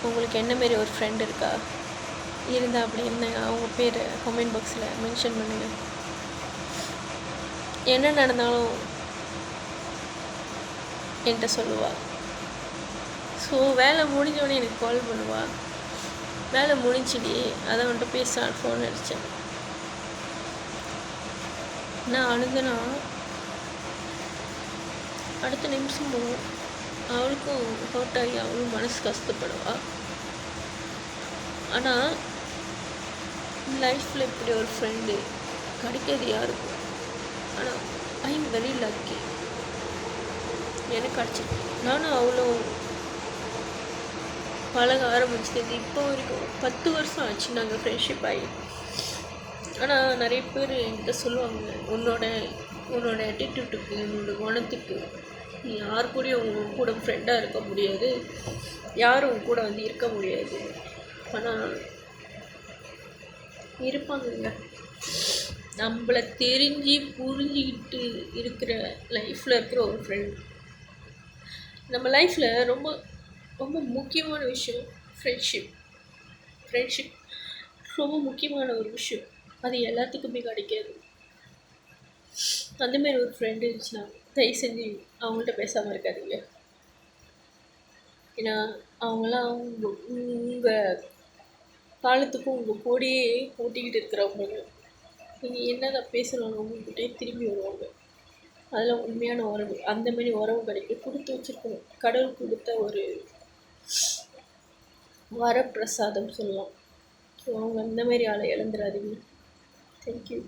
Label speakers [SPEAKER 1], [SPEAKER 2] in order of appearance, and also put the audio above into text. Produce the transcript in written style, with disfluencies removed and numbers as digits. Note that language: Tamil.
[SPEAKER 1] உங்களுக்கு என்ன மாரி ஒரு ஃப்ரெண்ட் இருக்கா? இருந்தா அப்படி என்ன அவங்க பேர் கமெண்ட் பாக்ஸில் மென்ஷன் பண்ணுங்கள். என்ன நடந்தாலும் என்கிட்ட சொல்லுவாள். ஸோ வேலை முடிஞ்சோடனே எனக்கு கால் பண்ணுவாள். வேலை முடிஞ்சிடி, அதை வந்துட்டு பேசலான்னு ஃபோன் அடித்தேன். நான் அழுதுனா அடுத்த நிமிஷமும் அவளுக்கும் ஹர்ட் ஆகி அவளும் மனசு கஷ்டப்படுவாள். ஆனால் லைஃப்பில் இப்படி ஒரு ஃப்ரெண்டு கிடைக்கிறது யாருக்கும். ஆனால் ஐ எம் வெரி லக்கி, எனக்கு கிடச்சிருக்கு. நானும் அவளும் பழக ஆரம்பிச்சது இப்போ வரைக்கும் 10 வருஷம் ஆச்சு நாங்கள் ஃப்ரெண்ட்ஷிப் ஆகி. ஆனால் நிறைய பேர் என்கிட்ட சொல்லுவாங்க, உன்னோட ஆட்டிடியூட்டுக்கு, உன்னோட குணத்துக்கு நீ யார் கூடயும் உன் கூட ஃப்ரெண்டாக இருக்க முடியாது, யாரும் உன் கூட வந்து இருக்க முடியாது. ஆனால் இருப்பாங்கங்க, நம்மளை தெரிஞ்சு புரிஞ்சிக்கிட்டு இருக்கிற லைஃப்பில் இருக்கிற ஒரு ஃப்ரெண்ட். நம்ம லைஃப்பில் ரொம்ப ரொம்ப முக்கியமான விஷயம் ஃப்ரெண்ட்ஷிப் ரொம்ப முக்கியமான ஒரு விஷயம். அது எல்லாத்துக்குமே கிடைக்காது. அந்தமாரி ஒரு ஃப்ரெண்டு இருந்துச்சுன்னா தயவு செஞ்சு அவங்கள்ட்ட பேசாமல் இருக்காதீங்க. ஏன்னா அவங்களாம் உங்கள் காலத்துக்கும் உங்கள் கூடயே போட்டிக்கிட்டு இருக்கிறவங்க. நீங்கள் என்னதான் பேசணும் உங்கள்கிட்டே திரும்பி வருவாங்க. அதில் உண்மையான உறவு, அந்தமாரி உறவு கிடைக்கும். கொடுத்து வச்சுருக்கணும், கடவுள் கொடுத்த ஒரு வரப்பிரசாதம் சொல்லலாம். ஸோ அவங்க அந்தமாரி ஆளை இழந்துடாதீங்க. தேங்க்யூ.